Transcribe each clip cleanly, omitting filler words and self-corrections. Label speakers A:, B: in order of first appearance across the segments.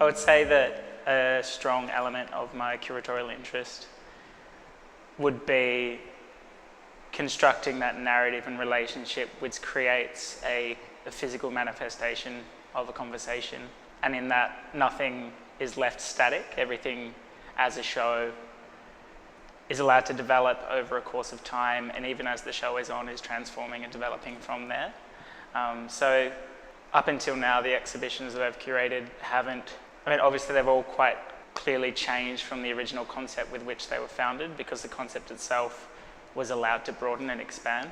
A: I would say that a strong element of my curatorial interest would be constructing that narrative and relationship which creates a physical manifestation of a conversation. And in that, nothing is left static. Everything as a show is allowed to develop over a course of time, and even as the show is on, is transforming and developing from there. So up until now, the exhibitions that I've curated obviously they've all quite clearly changed from the original concept with which they were founded, because the concept itself was allowed to broaden and expand.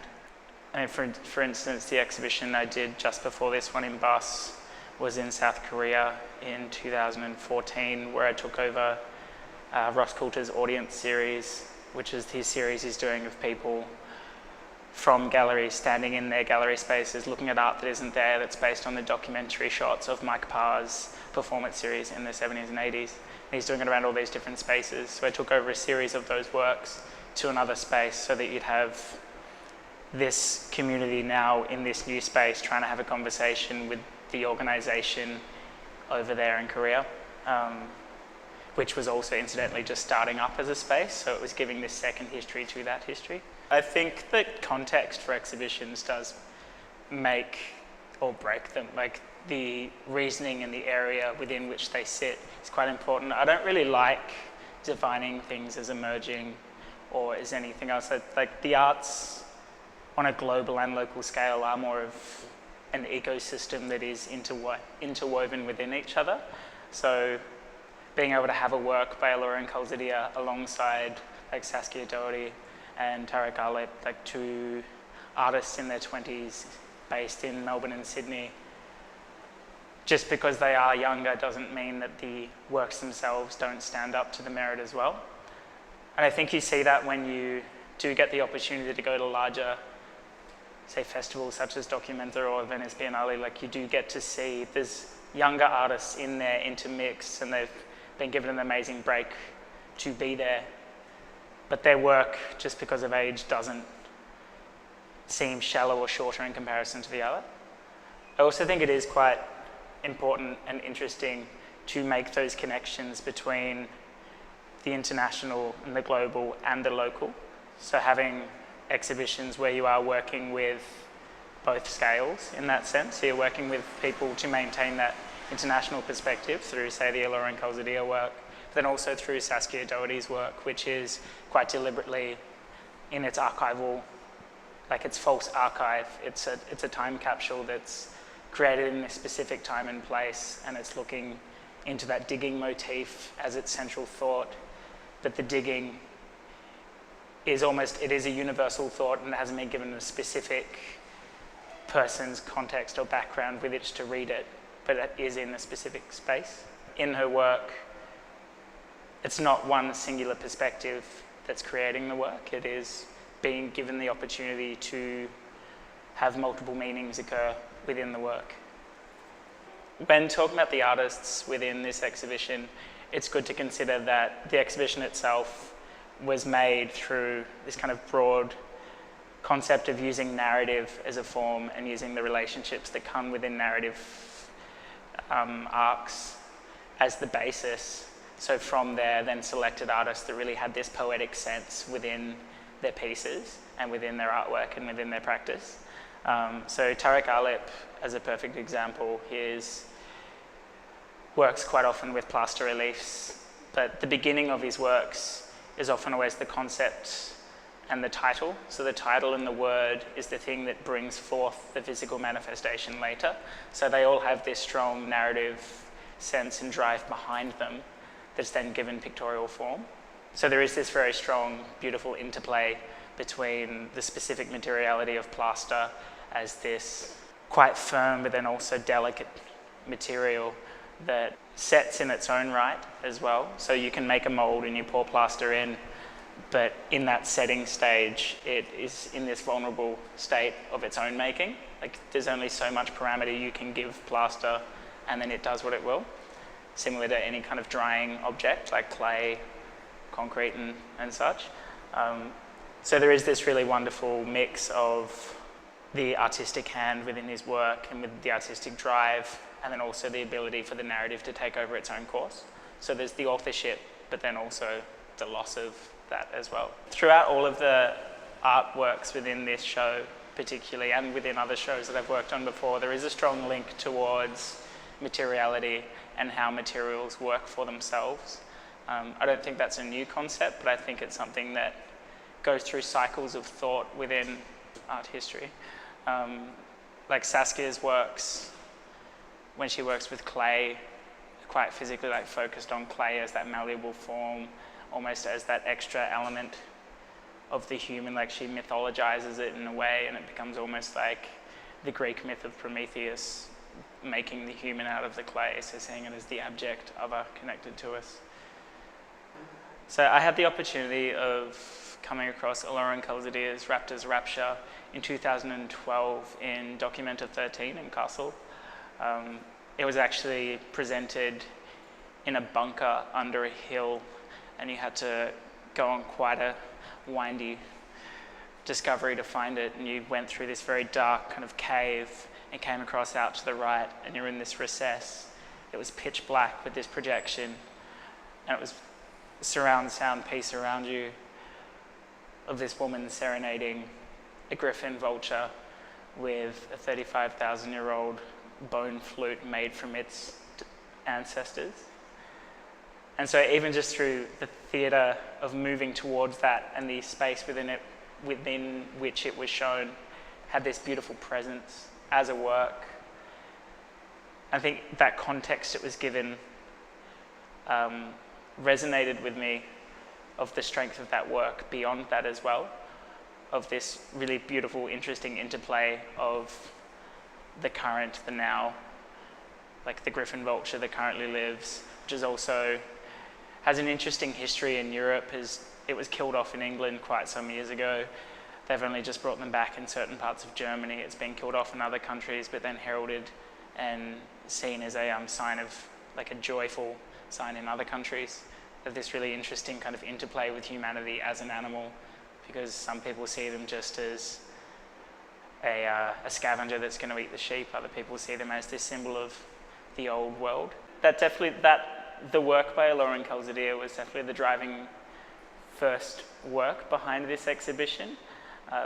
A: For instance, the exhibition I did just before this one in Bus was in South Korea in 2014, where I took over Ross Coulter's audience series, which is his series he's doing of people from galleries standing in their gallery spaces looking at art that isn't there, that's based on the documentary shots of Mike Parr's performance series in the 70s and 80s. And he's doing it around all these different spaces. So I took over a series of those works to another space so that you'd have this community now in this new space trying to have a conversation with the organisation over there in Korea, which was also incidentally just starting up as a space, so it was giving this second history to that history. I think that context for exhibitions does make or break them. Like the reasoning and the area within which they sit is quite important. I don't really like defining things as emerging or as anything else. Like the arts on a global and local scale are more of an ecosystem that is interwoven within each other. So being able to have a work by Allora and Calzadilla alongside like Saskia, Doherty and Tarik, Ahlip, like two artists in their 20s based in Melbourne and Sydney, just because they are younger doesn't mean that the works themselves don't stand up to the merit as well. And I think you see that when you do get the opportunity to go to larger, say, festivals such as Documenta or Venice Biennale, like you do get to see there's younger artists in there intermixed, and they've been given an amazing break to be there. But their work, just because of age, doesn't seem shallow or shorter in comparison to the other. I also think it is quite important and interesting to make those connections between the international and the global and the local. So having exhibitions where you are working with both scales in that sense. So you're working with people to maintain that international perspective through, say, the Allora and Calzadilla work, then also through Saskia Doherty's work, which is quite deliberately in its archival, like its false archive. It's a time capsule that's created in a specific time and place, and it's looking into that digging motif as its central thought. But the digging is it is a universal thought, and it hasn't been given a specific person's context or background with which to read it, but it is in a specific space. In her work, it's not one singular perspective that's creating the work. It is being given the opportunity to have multiple meanings occur within the work. When talking about the artists within this exhibition, it's good to consider that the exhibition itself was made through this kind of broad concept of using narrative as a form and using the relationships that come within narrative arcs as the basis. So from there, then selected artists that really had this poetic sense within their pieces and within their artwork and within their practice. So Tarik Ahlip, as a perfect example, works quite often with plaster reliefs, but the beginning of his works is often always the concept and the title. So the title and the word is the thing that brings forth the physical manifestation later. So they all have this strong narrative sense and drive behind them that's then given pictorial form. So there is this very strong, beautiful interplay between the specific materiality of plaster as this quite firm but then also delicate material that sets in its own right as well. So you can make a mold and you pour plaster in, but in that setting stage, it is in this vulnerable state of its own making. Like there's only so much parameter you can give plaster and then it does what it will. Similar to any kind of drying object like clay, concrete and such. So there is this really wonderful mix of the artistic hand within his work and with the artistic drive, and then also the ability for the narrative to take over its own course. So there's the authorship, but then also the loss of that as well. Throughout all of the artworks within this show particularly, and within other shows that I've worked on before, there is a strong link towards materiality and how materials work for themselves. I don't think that's a new concept, but I think it's something that goes through cycles of thought within art history. Like Saskia's works, when she works with clay, quite physically like focused on clay as that malleable form, almost as that extra element of the human, like she mythologizes it in a way, and it becomes almost like the Greek myth of Prometheus making the human out of the clay, so seeing it as the abject other connected to us. So I had the opportunity of coming across Allora and Calzadilla's Raptor's Rapture in 2012 in Documenta 13 in Castle. It was actually presented in a bunker under a hill, and you had to go on quite a windy discovery to find it, and you went through this very dark kind of cave and came across out to the right, and you're in this recess. It was pitch black with this projection, and it was surround sound piece around you of this woman serenading a griffin vulture with a 35,000-year-old bone flute made from its ancestors. And so even just through the theatre of moving towards that and the space within which it was shown had this beautiful presence as a work. I think that context it was given resonated with me, of the strength of that work beyond that as well, of this really beautiful, interesting interplay of the current, the now, like the griffin vulture that currently lives, which is also has an interesting history in Europe. It was killed off in England quite some years ago. They've only just brought them back in certain parts of Germany. It's been killed off in other countries, but then heralded and seen as a sign of, like a joyful sign in other countries, of this really interesting kind of interplay with humanity as an animal, because some people see them just as a scavenger that's going to eat the sheep. Other people see them as this symbol of the old world. The work by Allora and Calzadilla was definitely the driving first work behind this exhibition,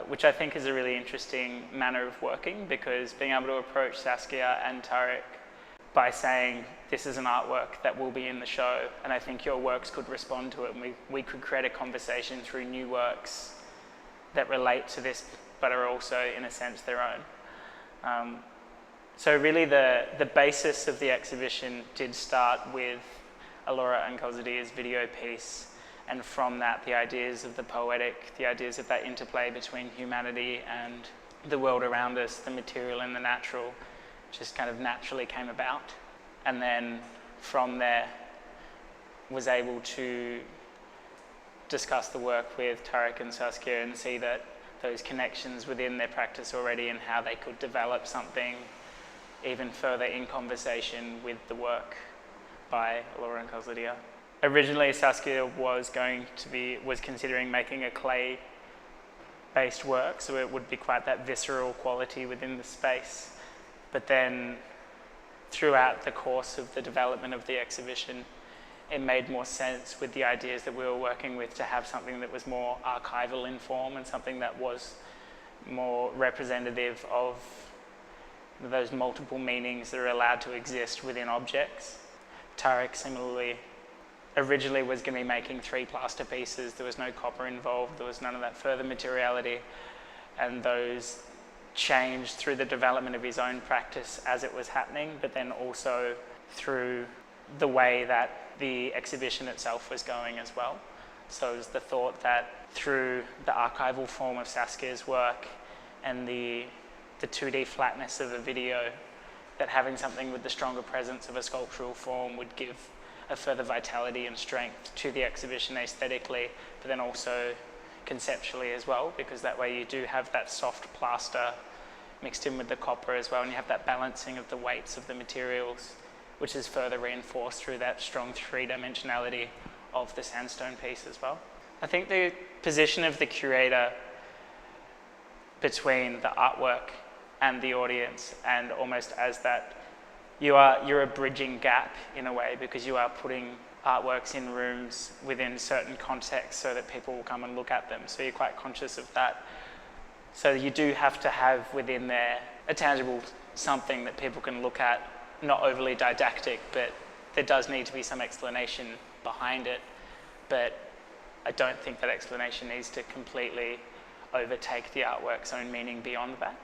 A: which I think is a really interesting manner of working, because being able to approach Saskia and Tarik by saying, this is an artwork that will be in the show, and I think your works could respond to it, and we could create a conversation through new works that relate to this, but are also, in a sense, their own. So really the basis of the exhibition did start with Allora and Calzadilla's video piece, and from that, the ideas of the poetic, the ideas of that interplay between humanity and the world around us, the material and the natural, just kind of naturally came about. And then from there, was able to discuss the work with Tarik and Saskia and see that those connections within their practice already, and how they could develop something even further in conversation with the work by Allora and Calzadilla. Originally, Saskia was considering making a clay-based work, so it would be quite that visceral quality within the space. But then, throughout the course of the development of the exhibition, it made more sense with the ideas that we were working with to have something that was more archival in form, and something that was more representative of those multiple meanings that are allowed to exist within objects. Tarik similarly originally was going to be making 3 plaster pieces. There was no copper involved, there was none of that further materiality, and those changed through the development of his own practice as it was happening, but then also through the way that the exhibition itself was going as well. So it was the thought that through the archival form of Saskia's work and the 2D flatness of a video, that having something with the stronger presence of a sculptural form would give a further vitality and strength to the exhibition aesthetically, but then also conceptually as well, because that way you do have that soft plaster mixed in with the copper as well, and you have that balancing of the weights of the materials, which is further reinforced through that strong 3-dimensionality of the sandstone piece as well. I think the position of the curator, between the artwork and the audience, and almost as that you're a bridging gap in a way, because you are putting artworks in rooms within certain contexts so that people will come and look at them. So you're quite conscious of that. So you do have to have within there a tangible something that people can look at, not overly didactic, but there does need to be some explanation behind it. But I don't think that explanation needs to completely overtake the artwork's own meaning beyond that.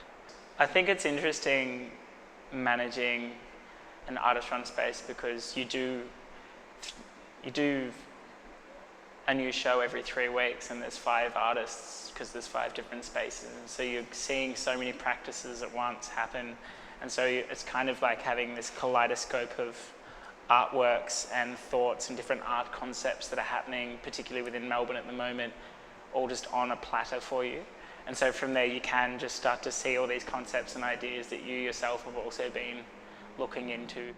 A: I think it's interesting managing an artist-run space, because you do a new show every 3 weeks, and there's 5 artists because there's 5 different spaces, and so you're seeing so many practices at once happen, and so it's kind of like having this kaleidoscope of artworks and thoughts and different art concepts that are happening, particularly within Melbourne at the moment, all just on a platter for you. And so from there you can just start to see all these concepts and ideas that you yourself have also been looking into.